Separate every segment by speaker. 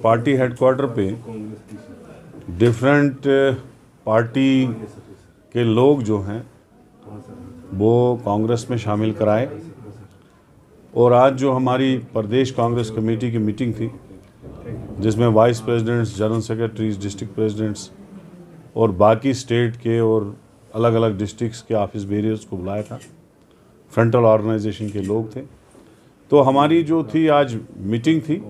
Speaker 1: Party headquarter पे different party के लोग जो हैं वो कांग्रेस में शामिल कराए। और आज जो हमारी प्रदेश कांग्रेस कमेटी की मीटिंग थी, जिसमें vice presidents, general secretaries, district presidents और बाकी स्टेट के और अलग अलग डिस्ट्रिक्ट्स के ऑफिस बेरियर्स को बुलाया था, फ्रंटल ऑर्गेनाइजेशन के लोग थे। तो हमारी जो थी आज मीटिंग थी,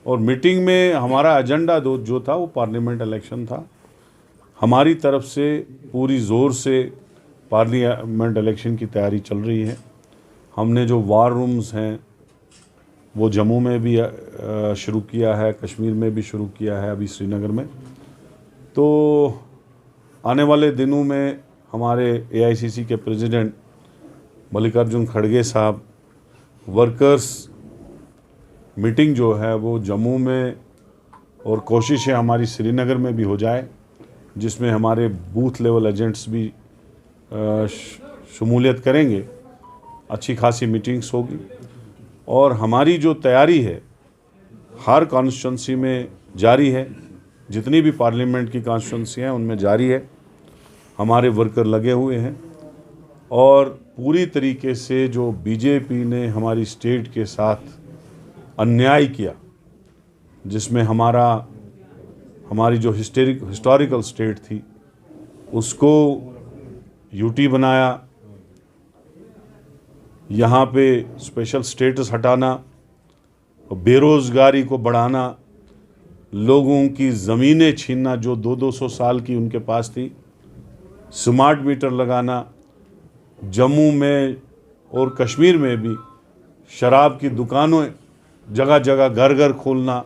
Speaker 1: और मीटिंग में हमारा एजेंडा जो था वो पार्लियामेंट इलेक्शन था। हमारी तरफ से पूरी ज़ोर से पार्लियामेंट इलेक्शन की तैयारी चल रही है। हमने जो वार रूम्स हैं वो जम्मू में भी शुरू किया है, कश्मीर में भी शुरू किया है, अभी श्रीनगर में। तो आने वाले दिनों में हमारे एआईसीसी के प्रेसिडेंट मल्लिकार्जुन खड़गे साहब वर्कर्स मीटिंग जो है वो जम्मू में, और कोशिश है हमारी श्रीनगर में भी हो जाए, जिसमें हमारे बूथ लेवल एजेंट्स भी शमूलियत करेंगे। अच्छी खासी मीटिंग्स होगी और हमारी जो तैयारी है हर कॉन्स्टिट्यूंसी में जारी है, जितनी भी पार्लियामेंट की कॉन्स्टिट्यूंसी हैं उनमें जारी है। हमारे वर्कर लगे हुए हैं और पूरी तरीके से जो बीजेपी ने हमारी स्टेट के साथ अन्याय किया, जिसमें हमारी जो हिस्टोरिकल स्टेट थी उसको यूटी बनाया, यहाँ पे स्पेशल स्टेटस हटाना, बेरोज़गारी को बढ़ाना, लोगों की ज़मीनें छीनना जो 200-200 साल की उनके पास थी, स्मार्ट मीटर लगाना, जम्मू में और कश्मीर में भी शराब की दुकानों जगह जगह घर घर खोलना,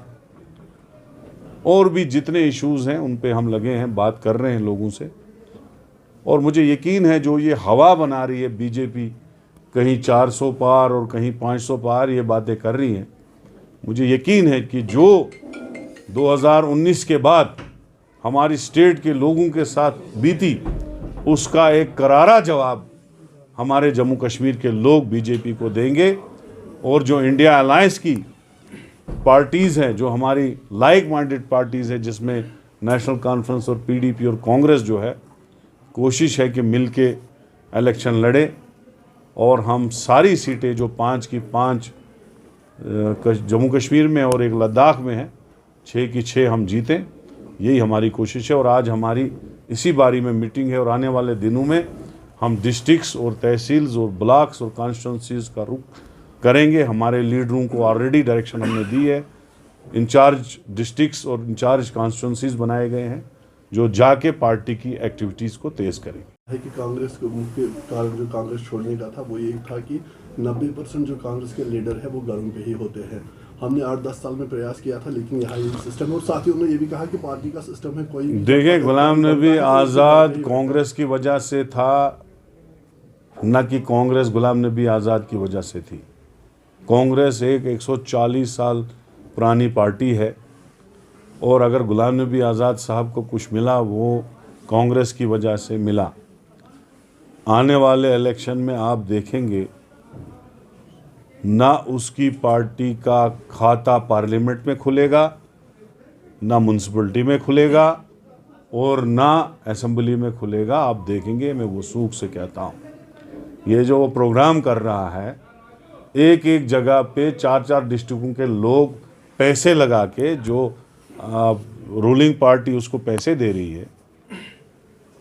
Speaker 1: और भी जितने इश्यूज़ हैं उन पे हम लगे हैं, बात कर रहे हैं लोगों से। और मुझे यकीन है जो ये हवा बना रही है बीजेपी, कहीं 400 पार और कहीं 500 पार ये बातें कर रही हैं, मुझे यकीन है कि जो 2019 के बाद हमारी स्टेट के लोगों के साथ बीती उसका एक करारा जवाब हमारे जम्मू कश्मीर के लोग बीजेपी को देंगे। और जो इंडिया अलायंस की पार्टीज़ हैं, जो हमारी लाइक माइंडेड पार्टीज़ हैं, जिसमें नेशनल कॉन्फ्रेंस और पीडीपी और कांग्रेस जो है, कोशिश है कि मिल के इलेक्शन लड़े और हम सारी सीटें जो 5 की 5 जम्मू कश्मीर में और एक लद्दाख में है, 6 की 6 हम जीतें, यही हमारी कोशिश है। और आज हमारी इसी बारी में मीटिंग है और आने वाले दिनों में हम डिस्ट्रिक्ट्स और तहसील्स और ब्लॉक्स और कॉन्स्टिट्यूंसीज का रुख करेंगे। हमारे लीडरों को ऑलरेडी डायरेक्शन हमने दी है, इंचार्ज डिस्ट्रिक्ट्स और इंचार्ज कॉन्स्टिट्यूंसीज बनाए गए हैं जो जाके पार्टी की एक्टिविटीज़ को तेज़ करेंगे।
Speaker 2: है कि कांग्रेस को मुख्य कारण जो कांग्रेस छोड़ने का था वो ये था कि 90% जो कांग्रेस के लीडर है वो घरों पे ही होते हैं। हमने 8-10 साल में प्रयास किया था, लेकिन यहाँ ये सिस्टम, और साथियों ने ये भी कहा कि पार्टी का सिस्टम है, कोई
Speaker 1: देखिए, गुलाम नबी आज़ाद कांग्रेस की वजह से था, न कि कांग्रेस गुलाम नबी आज़ाद की वजह से थी। कांग्रेस एक 140 साल पुरानी पार्टी है और अगर गुलाम नबी आज़ाद साहब को कुछ मिला वो कांग्रेस की वजह से मिला। आने वाले इलेक्शन में आप देखेंगे ना उसकी पार्टी का खाता पार्लियामेंट में खुलेगा, ना म्यूनसिपलिटी में खुलेगा और ना असेंबली में खुलेगा। आप देखेंगे, मैं वसूख से कहता हूँ, ये जो वो प्रोग्राम कर रहा है, एक एक जगह पे 4-4 डिस्ट्रिक्टों के लोग पैसे लगा के, जो रूलिंग पार्टी उसको पैसे दे रही है,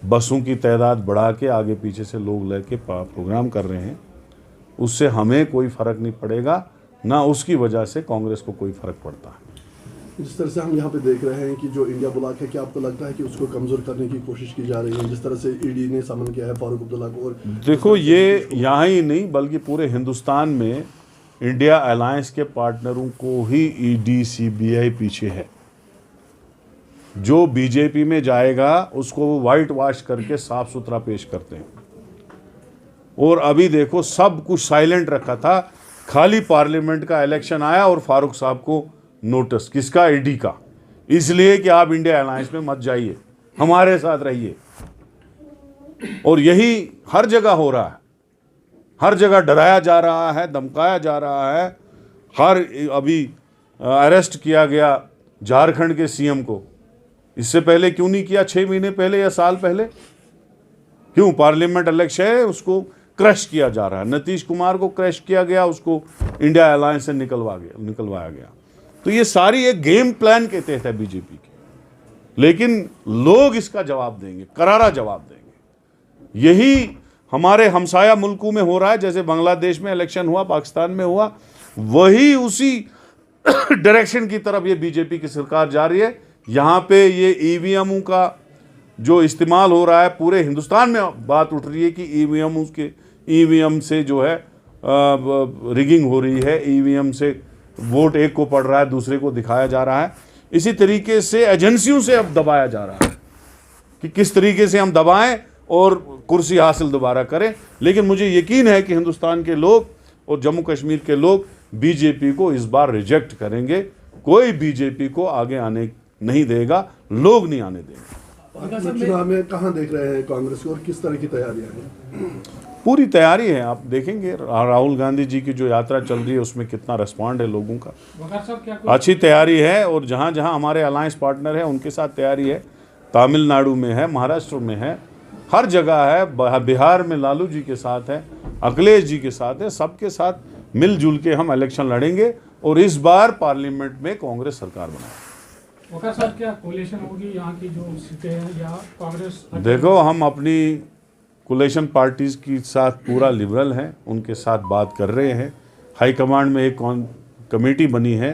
Speaker 1: बसों की तादाद बढ़ा के आगे पीछे से लोग लेके प्रोग्राम कर रहे हैं, उससे हमें कोई फ़र्क नहीं पड़ेगा, ना उसकी वजह से कांग्रेस को कोई फ़र्क पड़ता है।
Speaker 2: जिस तरह से हम यहाँ पे देख रहे हैं कि जो इंडिया ब्लॉक है, क्या आपको लगता है कि उसको कमज़ोर करने की कोशिश की जा रही है? जिस तरह से ईडी ने समन किया है फारूक अब्दुल्ला को, और
Speaker 1: देखो, ये यहाँ ही नहीं बल्कि पूरे हिंदुस्तान में इंडिया अलायंस के पार्टनरों को ही ईडी सीबीआई पीछे है। जो बीजेपी में जाएगा उसको वो वाइट वॉश करके साफ सुथरा पेश करते हैं। और अभी देखो, सब कुछ साइलेंट रखा था, खाली पार्लियामेंट का इलेक्शन आया और फारूक साहब को नोटिस, किसका? ईडी का, इसलिए कि आप इंडिया अलायंस में मत जाइए, हमारे साथ रहिए। और यही हर जगह हो रहा है, हर जगह डराया जा रहा है, धमकाया जा रहा है। अभी अरेस्ट किया गया झारखंड के सीएम को। इससे पहले क्यों नहीं किया, 6 महीने पहले या साल पहले? क्यों? पार्लियामेंट इलेक्शन है, उसको क्रश किया जा रहा है। नीतीश कुमार को क्रश किया गया, उसको इंडिया अलायंस से निकलवाया गया। तो ये सारी एक गेम प्लान के तहत है बीजेपी की, लेकिन लोग इसका जवाब देंगे, करारा जवाब देंगे। यही हमारे हमसाया मुल्कों में हो रहा है, जैसे बांग्लादेश में इलेक्शन हुआ, पाकिस्तान में हुआ, वही उसी डायरेक्शन की तरफ ये बीजेपी की सरकार जा रही है। यहाँ पे ये ईवीएम का जो इस्तेमाल हो रहा है, पूरे हिंदुस्तान में बात उठ रही है कि ईवीएम से जो है रिगिंग हो रही है, ईवीएम से वोट एक को पड़ रहा है, दूसरे को दिखाया जा रहा है। इसी तरीके से एजेंसियों से अब दबाया जा रहा है कि किस तरीके से हम दबाएं और कुर्सी हासिल दोबारा करें। लेकिन मुझे यकीन है कि हिंदुस्तान के लोग और जम्मू कश्मीर के लोग बीजेपी को इस बार रिजेक्ट करेंगे। कोई बीजेपी को आगे आने नहीं देगा, लोग नहीं आने देंगे।
Speaker 2: चुनाव में कहाँ देख रहे हैं कांग्रेस को और किस तरह की तैयारियां हैं?
Speaker 1: पूरी तैयारी है, आप देखेंगे राहुल गांधी जी की जो यात्रा चल रही है उसमें कितना रिस्पॉन्ड है लोगों का। अच्छी तैयारी है, और जहाँ जहाँ हमारे अलायंस पार्टनर हैं उनके साथ तैयारी है। तमिलनाडु में है, महाराष्ट्र में है, हर जगह है। बिहार में लालू जी के साथ है, अखिलेश जी के साथ है, सबके साथ मिलजुल के हम इलेक्शन लड़ेंगे और इस बार पार्लियामेंट में कांग्रेस सरकार बनाएगी।
Speaker 3: वकार साहब, क्या कोलिशन होगी यहाँ की जो सीटें हैं या कांग्रेस?
Speaker 1: देखो, हम अपनी कोलिशन पार्टीज के साथ पूरा लिबरल हैं, उनके साथ बात कर रहे हैं। हाईकमांड में एक कमेटी बनी है,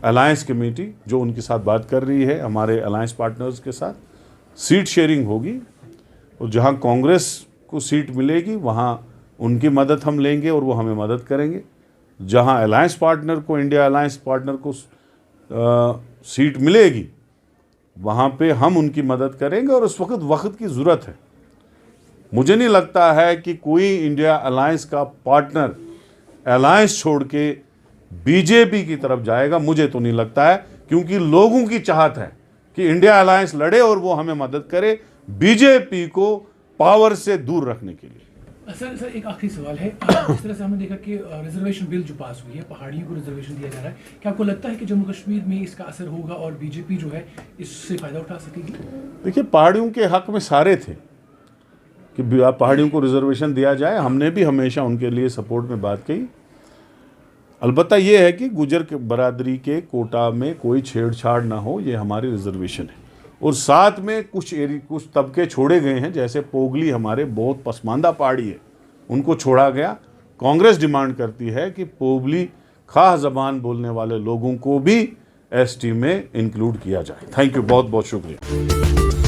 Speaker 1: अलायंस कमेटी, जो उनके साथ बात कर रही है हमारे अलायंस पार्टनर्स के साथ। सीट शेयरिंग होगी और जहां कांग्रेस को सीट मिलेगी वहां उनकी मदद हम लेंगे और वो हमें मदद करेंगे। जहां अलायंस पार्टनर को, इंडिया अलायंस पार्टनर को सीट मिलेगी वहाँ पे हम उनकी मदद करेंगे। और उस वक्त की ज़रूरत है। मुझे नहीं लगता है कि कोई इंडिया अलायंस का पार्टनर अलायंस छोड़ के बीजेपी की तरफ जाएगा, मुझे तो नहीं लगता है, क्योंकि लोगों की चाहत है कि इंडिया अलायंस लड़े और वो हमें मदद करे बीजेपी को पावर से दूर रखने के लिए।
Speaker 4: सर एक आखिरी सवाल है। जिस तरह से हमने देखा कि रिजर्वेशन बिल जो पास हुई है, पहाड़ियों को रिजर्वेशन दिया जा रहा है, क्या आपको लगता है कि जम्मू कश्मीर में इसका असर होगा और बीजेपी जो है इससे फ़ायदा उठा सकेगी? देखिए,
Speaker 1: पहाड़ियों के हक में सारे थे कि पहाड़ियों को रिजर्वेशन दिया जाए। हमने भी हमेशा उनके लिए सपोर्ट में बात की। अलबत्ता ये है कि गुजर के बरादरी के कोटा में कोई छेड़छाड़ ना हो, ये हमारी रिजर्वेशन है। और साथ में कुछ तबके छोड़े गए हैं, जैसे पोगली हमारे बहुत पसमानदा पहाड़ी है, उनको छोड़ा गया। कांग्रेस डिमांड करती है कि पोगली खास ज़बान बोलने वाले लोगों को भी एसटी में इंक्लूड किया जाए। थैंक यू, बहुत बहुत शुक्रिया।